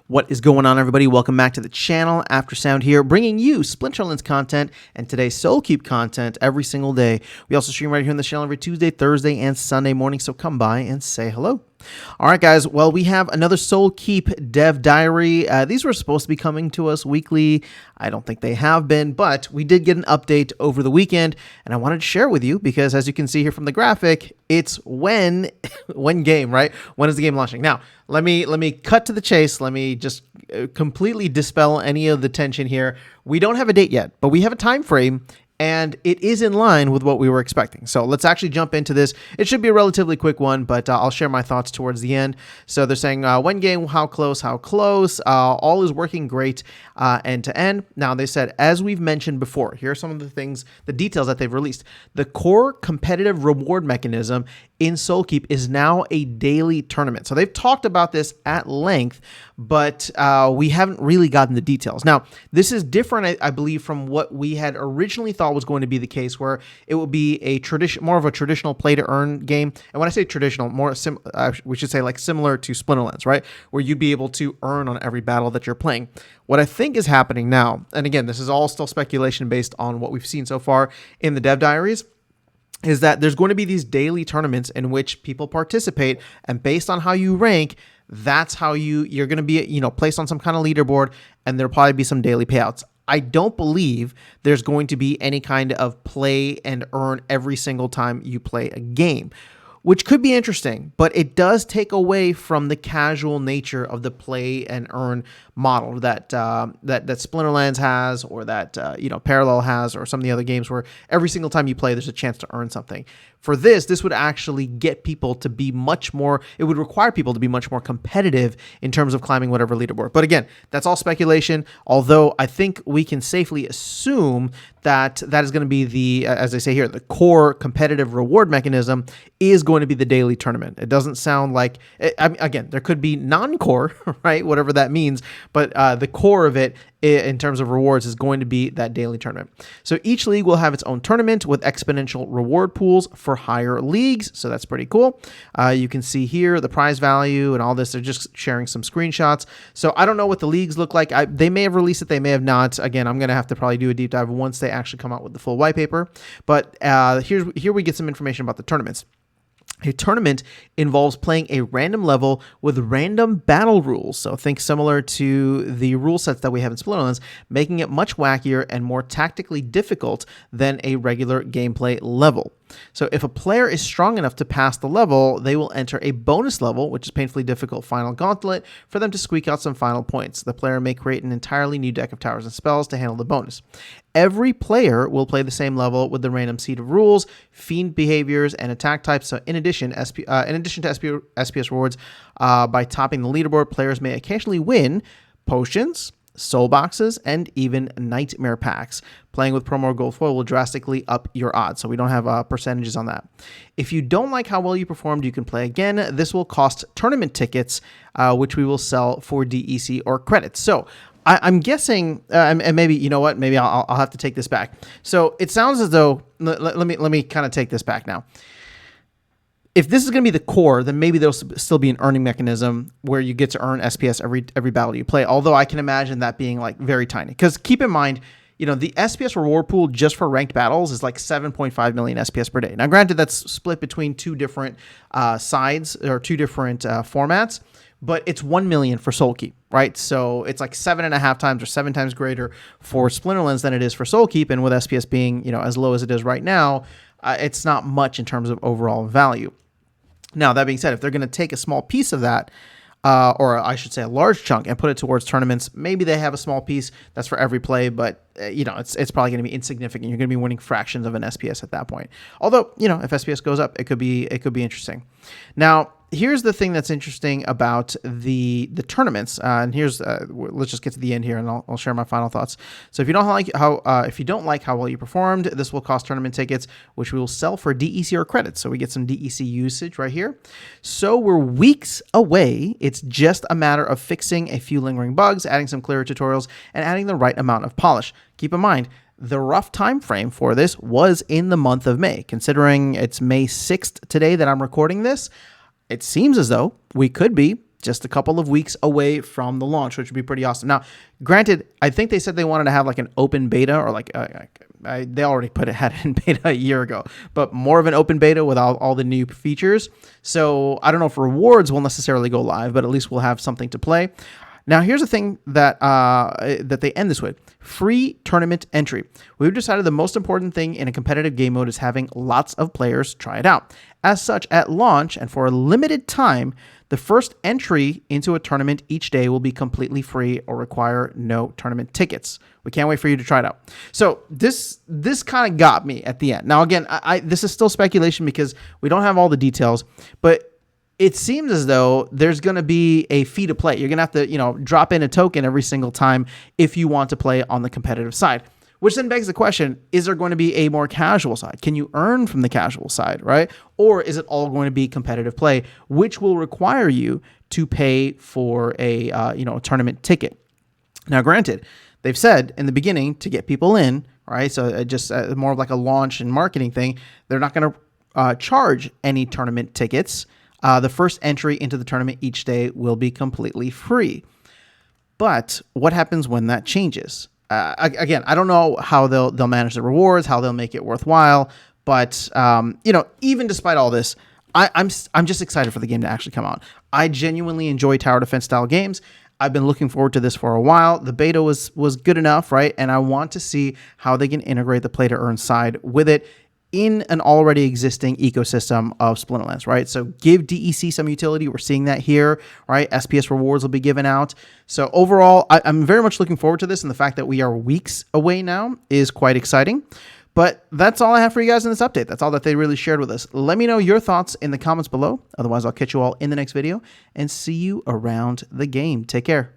What is going on, everybody? Welcome back to the channel. After Sound here, bringing you Splinterlands content and today's Soulkeep content every single day. We also stream right here on the channel every Tuesday, Thursday, and Sunday morning, so come by and say hello. All right, guys. Well, we have another Soulkeep dev diary. These were supposed to be coming to us weekly. I don't think they have been, but we did get an update over the weekend, and I wanted to share with you because, as you can see here from the graphic, it's when game, right? When is the game launching? Now, let me cut to the chase. Let me just completely dispel any of the tension here. We don't have a date yet, but we have a time frame. And it is in line with what we were expecting. So let's actually jump into this. It should be a relatively quick one, but I'll share my thoughts towards the end. So they're saying when game, how close, how close. All is working great end to end. Now they said, as we've mentioned before, here are some of the things, the details that they've released. The core competitive reward mechanism in Soulkeep is now a daily tournament. So they've talked about this at length, but we haven't really gotten the details. Now, this is different, I believe, from what we had originally thought was going to be the case, where it would be a more of a traditional play to earn game. And when I say traditional, we should say like similar to Splinterlands, right? Where you'd be able to earn on every battle that you're playing. What I think is happening now, and again, this is all still speculation based on what we've seen so far in the dev diaries, is that there's going to be these daily tournaments in which people participate, and based on how you rank, that's how you're going to be, placed on some kind of leaderboard, and there'll probably be some daily payouts. I don't believe there's going to be any kind of play and earn every single time you play a game, which could be interesting, but it does take away from the casual nature of the play and earn model that Splinterlands has, or that Parallel has, or some of the other games where every single time you play, there's a chance to earn something. For this would actually get people to be much more, it would require people to be much more competitive in terms of climbing whatever leaderboard. But again, that's all speculation, although I think we can safely assume that is going to be the, as they say here, the core competitive reward mechanism is going to be the daily tournament. It doesn't sound like, again, there could be non-core, right, whatever that means, but the core of it in terms of rewards is going to be that daily tournament. So each league will have its own tournament with exponential reward pools for higher leagues. So that's pretty cool. You can see here the prize value and all this. They're just sharing some screenshots. So I don't know what the leagues look like. They may have released it. They may have not. Again, I'm going to have to probably do a deep dive once they actually come out with the full white paper. But here we get some information about the tournaments. A tournament involves playing a random level with random battle rules. So think similar to the rule sets that we have in Splinterlands, making it much wackier and more tactically difficult than a regular gameplay level. So if a player is strong enough to pass the level, they will enter a bonus level, which is painfully difficult final gauntlet, for them to squeak out some final points. The player may create an entirely new deck of towers and spells to handle the bonus. Every player will play the same level with the random seed of rules, fiend behaviors, and attack types. So in addition to SPS rewards, by topping the leaderboard, players may occasionally win potions, soul boxes, and even nightmare packs. Playing with promo or gold foil will drastically up your odds, so we don't have percentages on that. If you don't like how well you performed, you can play again. This will cost tournament tickets, which we will sell for DEC or credits. So I'm guessing, and maybe, you know what, maybe I'll have to take this back. So it sounds as though, let me kind of take this back now. If this is going to be the core, then maybe there'll still be an earning mechanism where you get to earn SPS every battle you play. Although I can imagine that being like very tiny. Because keep in mind, the SPS reward pool just for ranked battles is like 7.5 million SPS per day. Now, granted, that's split between two different sides or two different formats, but it's 1 million for Soulkeep, right? So it's like 7.5 times or 7 times greater for Splinterlands than it is for Soulkeep. And with SPS being, as low as it is right now, it's not much in terms of overall value. Now, that being said, if they're going to take a small piece of that, or I should say a large chunk, and put it towards tournaments, maybe they have a small piece that's for every play, but it's probably going to be insignificant. You're going to be winning fractions of an SPS at that point. Although, if SPS goes up, it could be interesting. Now, here's the thing that's interesting about the tournaments, and here's let's just get to the end here, and I'll share my final thoughts. So if you don't like how well you performed, this will cost tournament tickets, which we will sell for DEC or credits. So we get some DEC usage right here. So we're weeks away. It's just a matter of fixing a few lingering bugs, adding some clearer tutorials, and adding the right amount of polish. Keep in mind, the rough time frame for this was in the month of May. Considering it's May 6th today that I'm recording this, it seems as though we could be just a couple of weeks away from the launch, which would be pretty awesome. Now, granted, I think they said they wanted to have like an open beta, or like they already had it in beta a year ago, but more of an open beta with all the new features. So I don't know if rewards will necessarily go live, but at least we'll have something to play. Now, here's the thing that that they end this with. Free tournament entry. We've decided the most important thing in a competitive game mode is having lots of players try it out. As such, at launch and for a limited time, the first entry into a tournament each day will be completely free or require no tournament tickets. We can't wait for you to try it out. So this kind of got me at the end. Now, again, this is still speculation because we don't have all the details, but it seems as though there's going to be a fee to play. You're going to have to, drop in a token every single time if you want to play on the competitive side, which then begs the question, is there going to be a more casual side? Can you earn from the casual side, right? Or is it all going to be competitive play, which will require you to pay for a tournament ticket? Now, granted, they've said in the beginning to get people in, right? So just more of like a launch and marketing thing. They're not going to charge any tournament tickets. The first entry into the tournament each day will be completely free. But what happens when that changes? Again, I don't know how they'll manage the rewards, how they'll make it worthwhile. But even despite all this, I'm just excited for the game to actually come out. I genuinely enjoy tower defense style games. I've been looking forward to this for a while. The beta was good enough, right? And I want to see how they can integrate the play to earn side with it in an already existing ecosystem of Splinterlands, right? So give DEC some utility. We're seeing that here, right? SPS rewards will be given out. So overall, I'm very much looking forward to this, and the fact that we are weeks away now is quite exciting. But that's all I have for you guys in this update. That's all that they really shared with us. Let me know your thoughts in the comments below. Otherwise, I'll catch you all in the next video and see you around the game. Take care.